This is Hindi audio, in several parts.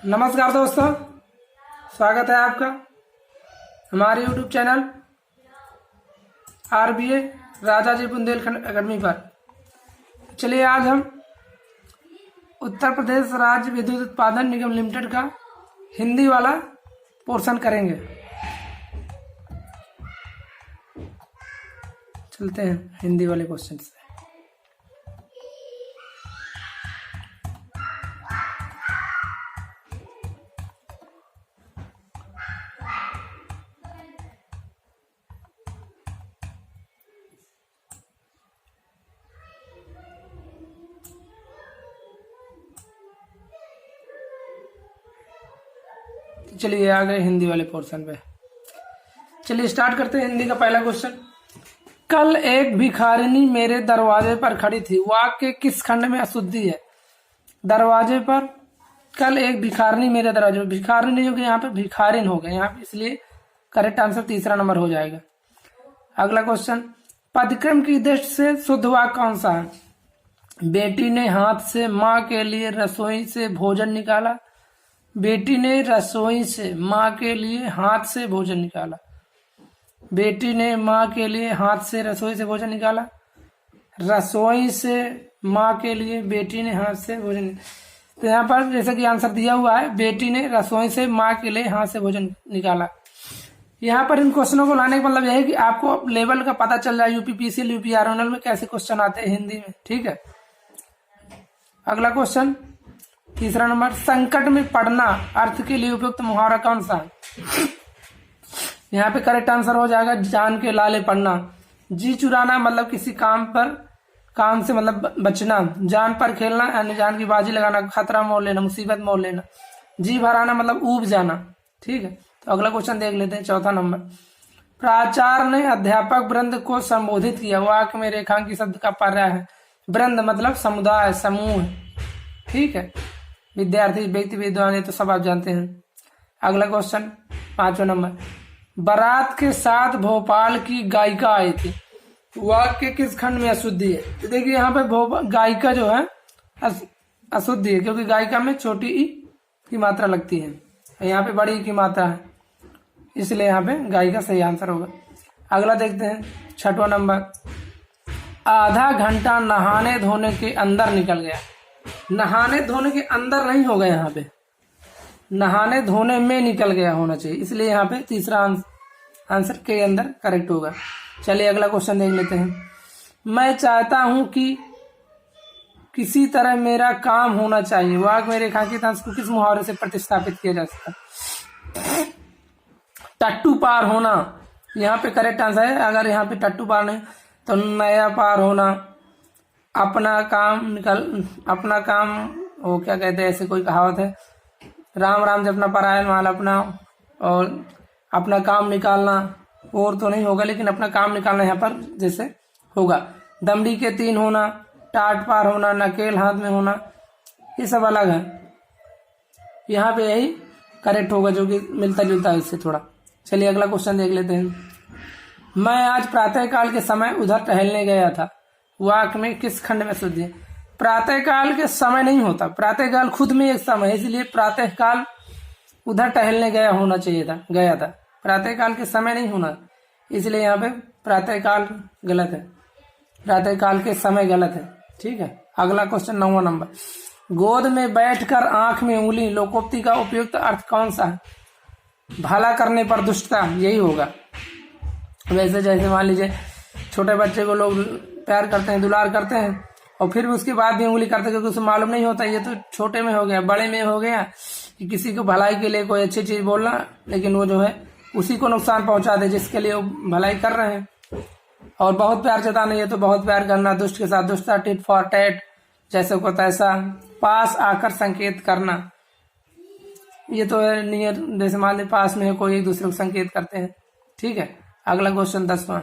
नमस्कार दोस्तों, स्वागत है आपका हमारे YouTube चैनल RBA राजा जी बुंदेलखंड अकेडमी पर। चलिए आज हम उत्तर प्रदेश राज्य विद्युत उत्पादन निगम लिमिटेड का हिंदी वाला पोर्शन करेंगे। चलते हैं हिंदी वाले क्वेश्चन से। चलिए आ गए हिंदी वाले पोर्शन पे। चलिए स्टार्ट करते हैं हिंदी का पहला क्वेश्चन। कल एक भिखारिनी मेरे दरवाजे पर खड़ी थी। वाक्य किस खंड में अशुद्धि है? दरवाजे पर कल एक भिखारिनी मेरे दरवाजे पर, भिखारिनी जो कि यहाँ पे भिखारिन हो गए यहाँ पे, इसलिए करेक्ट आंसर तीसरा नंबर हो जाएगा। अगला क्वेश्चन, पदक्रम की दृष्टि से शुद्ध वाक्य कौन सा है? बेटी ने हाथ से माँ के लिए रसोई से भोजन निकाला। बेटी ने रसोई से माँ के लिए हाथ से भोजन निकाला। बेटी ने माँ के लिए हाथ से रसोई से भोजन निकाला। रसोई से माँ के लिए बेटी ने हाथ से भोजन। तो यहाँ पर जैसे कि आंसर दिया हुआ है, बेटी ने रसोई से माँ के लिए हाथ से भोजन निकाला। यहाँ पर इन क्वेश्चनों को लाने का मतलब यह है कि आपको लेवल का पता चल जाए यूपीपीसीएल यूपीआरओएनएल में कैसे क्वेश्चन आते हैं हिंदी में। ठीक है, अगला क्वेश्चन तीसरा नंबर, संकट में पड़ना अर्थ के लिए उपयुक्त मुहावरा कौन सा है? यहाँ पे करेक्ट आंसर हो जाएगा जान के लाले पड़ना। जी चुराना मतलब किसी काम से मतलब बचना। जान पर खेलना यानी जान की बाजी लगाना, खतरा मोल लेना, मुसीबत मोल लेना। जी भराना मतलब ऊब जाना। ठीक है, तो अगला क्वेश्चन देख लेते हैं चौथा नंबर। प्राचार्य ने अध्यापक वृंद को संबोधित किया। वाक्य में रेखांकित शब्द का पर्याय है। वृंद मतलब समुदाय, समूह। ठीक है, विद्यार्थी, व्यक्ति, विद्वान, ये तो सब आप जानते हैं। अगला क्वेश्चन पांचवा नंबर, बारात के साथ भोपाल की गायिका आई थी। वाक्य किस खंड में अशुद्धि है? तो देखिए यहाँ पे गायिका जो है अशुद्धि है, क्योंकि गायिका में छोटी ई की मात्रा लगती है, यहाँ पे बड़ी की मात्रा है, इसलिए यहाँ पे गायिका सही आंसर होगा। अगला देखते हैं छठवां नंबर, आधा घंटा नहाने धोने के अंदर निकल गया। नहाने धोने के अंदर नहीं होगा, यहाँ पे नहाने धोने में निकल गया होना चाहिए, इसलिए यहाँ पे तीसरा आंसर के अंदर करेक्ट होगा। चलिए अगला क्वेश्चन देख लेते हैं। मैं चाहता हूं कि किसी तरह मेरा काम होना चाहिए। वाक्य में रेखांकित अंश को किस मुहावरे से प्रतिस्थापित किया जा सकता है? टट्टू पार होना यहाँ पे करेक्ट आंसर है। अगर यहाँ पे टट्टू पार नहीं तो नया पार होना, अपना काम वो क्या कहते हैं, ऐसे कोई कहावत है, राम राम जपना परायण माल अपना, और अपना काम निकालना और तो नहीं होगा, लेकिन अपना काम निकालना यहाँ पर जैसे होगा। दमड़ी के तीन होना, टाट पार होना, नकेल हाथ में होना, ये सब अलग है। यहाँ पे यही करेक्ट होगा जो कि मिलता जुलता है इससे थोड़ा। चलिए अगला क्वेश्चन देख लेते हैं। मैं आज प्रातःकाल के समय उधर टहलने गया था। वाक्य में किस खंड में शुद्धि है? प्रातःकाल के समय नहीं होता, प्रातःकाल खुद में एक समय है, इसलिए प्रातःकाल उधर टहलने गया था। प्रातःकाल के समय नहीं होना, इसलिए यहाँ पे प्रातःकाल गलत है, प्रातःकाल के समय गलत है। ठीक है, अगला क्वेश्चन नौवां नंबर, गोद में बैठकर आंख में उंगली, लोकोक्ति का उपयुक्त अर्थ कौन सा है? भला करने पर दुष्टता, यही होगा। वैसे जैसे मान लीजिए छोटे बच्चे को लोग प्यार करते हैं, दुलार करते हैं, और फिर भी उसके बाद भी उंगली करते हैं, क्योंकि उसे मालूम नहीं होता। ये तो छोटे में हो गया। बड़े में हो गया कि किसी को भलाई के लिए कोई अच्छी चीज बोलना, लेकिन वो जो है उसी को नुकसान पहुंचा दे जिसके लिए वो भलाई कर रहे हैं। और बहुत प्यार जताना, ये तो बहुत प्यार करना, दुष्ट के साथ दुष्टता, टिट फॉर टैट, जैसे को तैसा। पास आकर संकेत करना, ये तो है नियर, जैसे मान लीजिए पास में है कोई, एक दूसरे को संकेत करते हैं। ठीक है, अगला क्वेश्चन 10वां,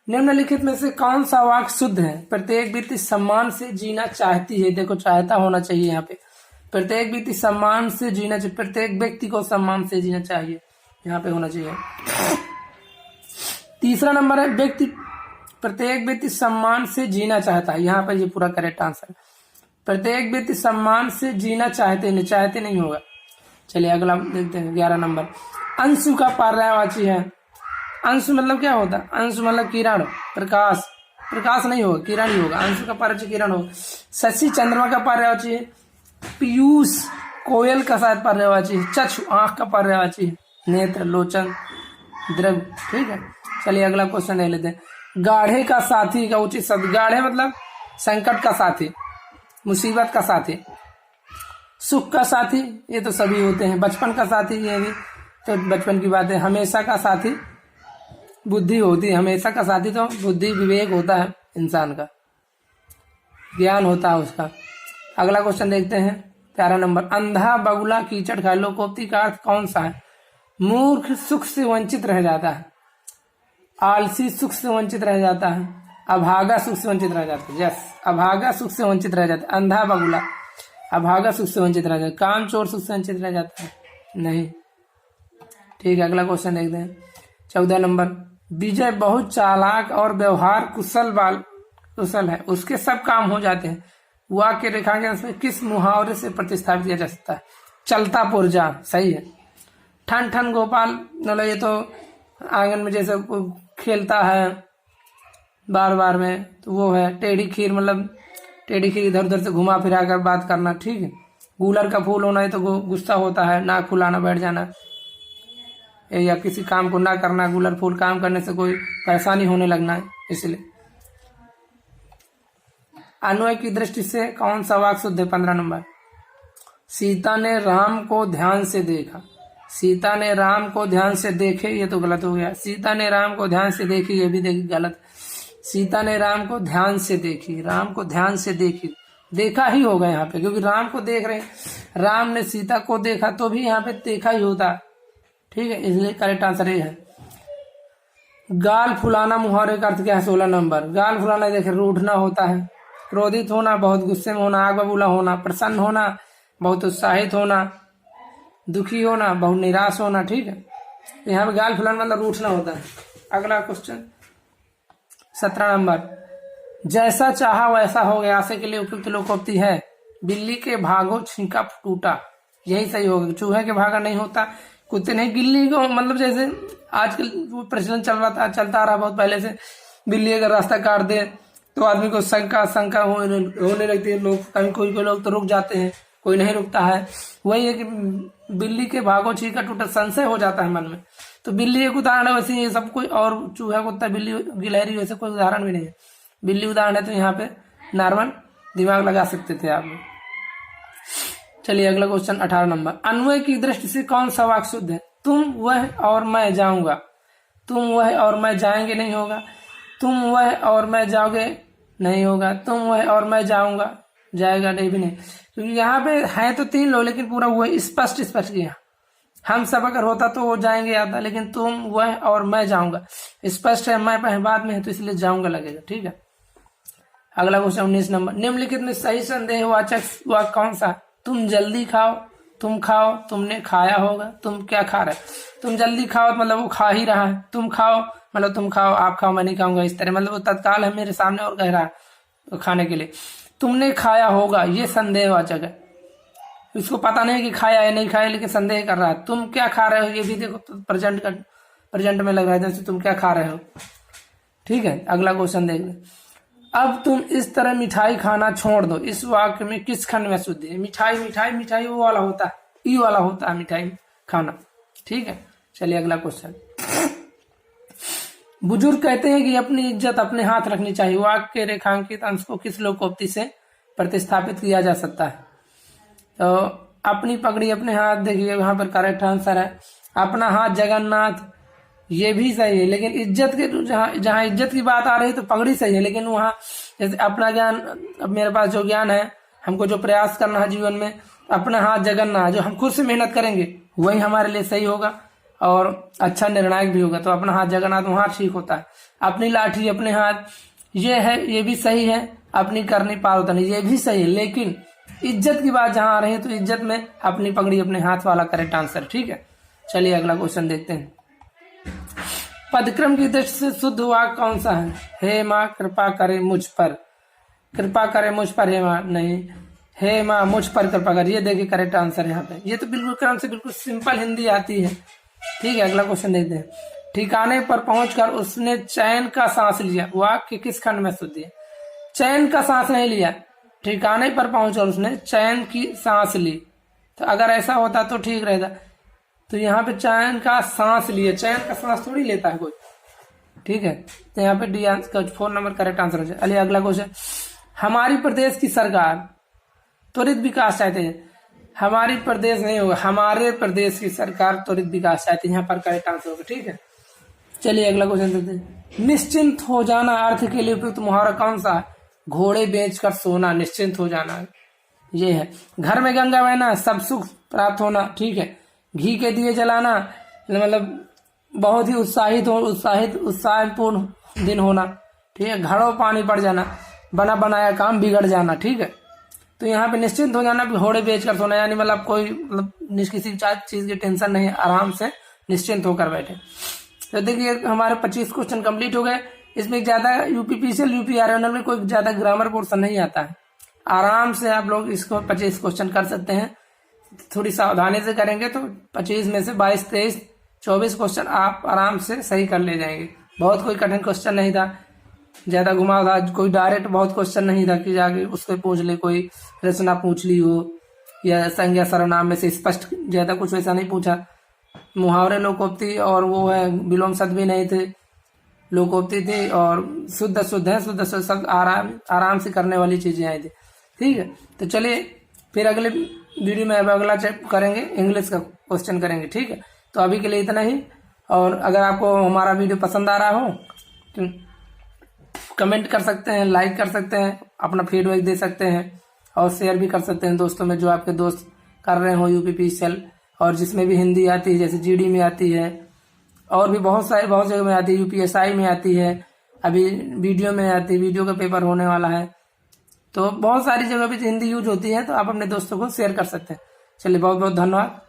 निम्नलिखित में से कौन सा वाक्य शुद्ध है? प्रत्येक व्यक्ति सम्मान से जीना चाहती है। देखो चाहता होना चाहिए यहाँ पे, प्रत्येक व्यक्ति सम्मान से जीना चाहिए, प्रत्येक व्यक्ति को सम्मान से जीना चाहिए, यहाँ पे होना चाहिए। तीसरा नंबर है प्रत्येक व्यक्ति सम्मान से जीना चाहता है, यहाँ पर ये पूरा करेक्ट आंसर। प्रत्येक व्यक्ति सम्मान से जीना चाहते नहीं होगा, चलिए अगला देखते हैं 11 नंबर। अंशु का पर्यायवाची है। अंशु मतलब क्या होता है? अंशु मतलब किरण, प्रकाश। प्रकाश नहीं होगा, किरण ही होगा। अंशु का पर्यायवाची किरण होगा। शशि चंद्रमा का पर्यायवाची है। पीयूष कोयल का शायद पर्यायवाची है। चक्षु आंख का पर्यायवाची है। नेत्र लोचन द्रव। ठीक है, चलिए अगला क्वेश्चन देख लेते हैं। गाढ़े का साथी का उचित शब्द। गाढ़े मतलब संकट का साथी, मुसीबत का साथी। सुख का साथी ये तो सभी होते हैं। बचपन का साथी ये भी तो बचपन की बात है। हमेशा का साथी बुद्धि होती है। हमेशा का साथी तो बुद्धि विवेक होता है इंसान का, ज्ञान होता है उसका। अगला क्वेश्चन देखते हैं 13 नंबर। अंधा बगुला कीचड़ खाए। लोकोक्ति का अर्थ कौन सा है? मूर्ख सुख से वंचित रह जाता है। आलसी सुख से वंचित रह जाता है। अभागा सुख से वंचित रह जाता है। यस, अभागा सुख से वंचित रह जाता है। अंधा बगुला अभागा सुख से वंचित रह जाता है। काम चोर सुख से वंचित रह जाता है? नहीं। ठीक है, अगला क्वेश्चन देखते हैं 14 नंबर। विजय बहुत चालाक और व्यवहार कुशल है, उसके सब काम हो जाते हैं। वाक्य रेखांकन में किस मुहावरे से प्रतिस्थापित किया जा सकता है? चलता पुर्जा। सही है। ठन ठन गोपाल मतलब ये तो आंगन में जैसे खेलता है बार बार में, तो वो है। टेढ़ी खीर मतलब टेढ़ी खीर इधर उधर से घुमा फिरा कर बात करना। ठीक है। गूलर का फूल होना है तो गुस्सा होता है, नाक फुलाना, बैठ जाना, या किसी काम को ना करना। गूलर फूल काम करने से कोई परेशानी होने लगना है, इसलिए। अन्वय की दृष्टि से कौन सा वाक्य शुद्ध है? 15 नंबर। सीता ने राम को ध्यान से देखा। सीता ने राम को ध्यान से देखे, ये तो गलत हो गया। सीता ने राम को ध्यान से देखी, ये भी गलत। सीता ने राम को ध्यान से देखी। राम को ध्यान से देखी, देखा ही होगा यहाँ पे, क्योंकि राम को देख रहे हैं। राम ने सीता को देखा तो भी यहाँ पे देखा ही होता। ठीक है, इसलिए करेक्ट आंसर ये है। गाल फुलाना मुहावरे का अर्थ क्या है? 16 नंबर। गाल फुलाना देखे रूठना होता है। क्रोधित होना, बहुत गुस्से में होना, आग बबूला होना। प्रसन्न होना, बहुत उत्साहित होना। दुखी होना, बहुत निराश होना। ठीक है, यहाँ पे गाल फुलाना मतलब रूठना होता है। अगला क्वेश्चन 17 नंबर। जैसा चाहा वैसा हो गया से के लिए उपयुक्त लोकोक्ति है। बिल्ली के भागो छींका टूटा, यही सही होगा। चूहे के भागा नहीं होता, कुत्ते नहीं। गिल्ली को मतलब जैसे आजकल प्रचलन चलता आ रहा बहुत पहले से। बिल्ली अगर रास्ता काट दे तो आदमी को शंका होने लगती है। लोग कहीं कोई लोग तो रुक जाते हैं, कोई नहीं रुकता है। वही है कि बिल्ली के भागो छींका टूटा, संशय हो जाता है मन में। तो बिल्ली एक उदाहरण है, वैसे ये सब कोई और चूहा कुत्ता बिल्ली गिलहरी वैसे कोई उदाहरण भी नहीं है। बिल्ली उदाहरण है, तो यहाँ पे नॉर्मल दिमाग लगा सकते थे आप लोग। चलिए अगला क्वेश्चन 18 नंबर। अन्वय की दृष्टि से कौन सा वाक्य शुद्ध है? तुम वह और मैं जाऊंगा। तुम वह और मैं जाएंगे नहीं होगा। तुम वह और मैं जाओगे नहीं होगा। तुम वह और मैं जाऊंगा जाएगा नहीं भी नहीं, क्योंकि यहाँ पे है तो 3 लोग, लेकिन पूरा वह स्पष्ट किया। हम सब अगर होता तो वो जाएंगे आता, लेकिन तुम वह और मैं जाऊंगा स्पष्ट है। मैं पहले बाद में है तो इसलिए जाऊंगा लगेगा। ठीक है, अगला क्वेश्चन 19 नंबर। निम्नलिखित में सही संदेहवाचक वाक्य कौन सा? तुम जल्दी खाओ, तुम खाओ, तुमने खाया होगा। तुम क्या खा रहे? तुम जल्दी खाओ मतलब वो खा ही रहा है। तुम खाओ मतलब तुम खाओ, आप खाओ, मैं नहीं खाऊंगा, इस तरह मतलब वो तत्काल है मेरे सामने और कह रहा है तो खाने के लिए। तुमने खाया होगा, ये संदेहवाचक है। इसको पता नहीं कि खाया है नहीं खाया, लेकिन संदेह कर रहा है। तुम क्या खा रहे हो, ये भी देखो तो प्रेजेंट में लग रहा है जैसे तुम क्या खा रहे हो। ठीक है, अगला क्वेश्चन देख ले। अब तुम इस तरह मिठाई खाना छोड़ दो। इस वाक्य में किस खंड में शुद्ध है? मिठाई मिठाई मिठाई वो वाला होता है, ई वाला होता है मिठाई खाना। ठीक है, चलिए अगला क्वेश्चन। बुजुर्ग कहते हैं कि अपनी इज्जत अपने हाथ रखनी चाहिए। वाक्य के रेखांकित अंश को किस लोकोक्ति से प्रतिस्थापित किया जा सकता है? तो अपनी पगड़ी अपने हाथ, देखिए वहां पर करेक्ट आंसर है। अपना हाथ जगन्नाथ, ये भी सही है। लेकिन इज्जत के जहाँ इज्जत की बात आ रही है तो पगड़ी सही है, लेकिन वहाँ जैसे अपना ज्ञान, अब मेरे पास जो ज्ञान है, हमको जो प्रयास करना है जीवन में, अपना हाथ जगन्नाथ, जो हम खुद से मेहनत करेंगे वही हमारे लिए सही होगा और अच्छा निर्णायक भी होगा। तो अपना हाथ जगन्नाथ वहाँ ठीक होता है। अपनी लाठी अपने हाथ, ये है, ये भी सही है। अपनी करनी पार होता नहीं, ये भी सही है। लेकिन इज्जत की बात जहाँ आ रही है तो इज्जत में अपनी पगड़ी अपने हाथ वाला करेक्ट आंसर। ठीक है, चलिए अगला क्वेश्चन देखते हैं। पदक्रम की दृष्टि से शुद्ध वाक्य कौन सा है? हे माँ कृपा करे मुझ पर। कृपा करे मुझ पर, हे माँ नहीं। हे माँ मुझ पर कृपा कर, ये देखिए करेक्ट आंसर है यहाँ पे। ये तो बिल्कुल क्रम से बिल्कुल सिंपल हिंदी आती है। ठीक है, अगला क्वेश्चन देखते हैं। ठिकाने पर पहुंचकर उसने चैन का सांस लिया, वाक्य किस खंड में शुद्धि है? चैन का सांस नहीं लिया, ठिकाने पर पहुंचकर उसने चैन की सांस ली। तो अगर ऐसा होता तो ठीक रहता, तो यहाँ पे चैन का सांस लिए, चैन का सांस थोड़ी लेता है कोई। ठीक है, तो यहाँ पे D answer 4 number correct answer हो जाए। अगले अगला क्वेश्चन, हमारी प्रदेश की सरकार त्वरित विकास चाहते हैं। हमारी प्रदेश नहीं होगा, हमारे प्रदेश की सरकार त्वरित विकास चाहती है, यहाँ पर करेक्ट आंसर होगा। ठीक है, चलिए अगला क्वेश्चन देखते हैं। निश्चिंत हो जाना अर्थ के लिए उपयुक्त मुहावरा कौन सा है? घोड़े बेचकर सोना, निश्चिंत हो जाना ये है। घर में गंगा बहना, सब सुख प्राप्त होना। ठीक है, घी के दिए जलाना, मतलब बहुत ही उत्साहपूर्ण दिन होना। ठीक है, घड़ों पानी पड़ जाना, बना बनाया काम बिगड़ जाना। ठीक है, तो यहाँ पे निश्चिंत हो जाना, घोड़े बेचकर सोना, यानी मतलब कोई किसी चीज की टेंशन नहीं, आराम से निश्चिंत होकर बैठे। तो देखिए हमारे 25 क्वेश्चन कंप्लीट हो गए। इसमें ज्यादा यूपीपीसीएल यूपीआरएनएल में कोई ज्यादा ग्रामर पोर्शन नहीं आता है। आराम से आप लोग इसको 25 क्वेश्चन कर सकते हैं, थोड़ी सावधानी से करेंगे तो 25 में से 22, 23, 24 क्वेश्चन आप आराम से सही कर ले जाएंगे। बहुत कोई कठिन क्वेश्चन नहीं था, ज्यादा घुमा था, कोई डायरेक्ट बहुत क्वेश्चन नहीं था कि जाके उसको पूछ ले, कोई रचना पूछ ली हो या संज्ञा सर्वनाम में से स्पष्ट, ज्यादा कुछ वैसा नहीं पूछा। मुहावरे लोकोक्ति और वो है विलोम शब्द भी नहीं थे, लोकोक्ति थी और शुद्ध सब आराम से करने वाली चीजें आई थी। ठीक है, तो चलिए फिर अगले वीडियो में अब अगला करेंगे, इंग्लिश का क्वेश्चन करेंगे। ठीक है, तो अभी के लिए इतना ही। और अगर आपको हमारा वीडियो पसंद आ रहा हो तो कमेंट कर सकते हैं, लाइक कर सकते हैं, अपना फीडबैक दे सकते हैं और शेयर भी कर सकते हैं दोस्तों में, जो आपके दोस्त कर रहे हो यूपीपीसीएल और जिसमें भी हिंदी आती है, जैसे जीडी में आती है और भी बहुत जगह में आती है, यूपीएसआई में आती है, अभी वीडियो में आती है, वीडियो का पेपर होने वाला है, तो बहुत सारी जगह पे हिंदी यूज होती है, तो आप अपने दोस्तों को शेयर कर सकते हैं। चलिए बहुत बहुत धन्यवाद।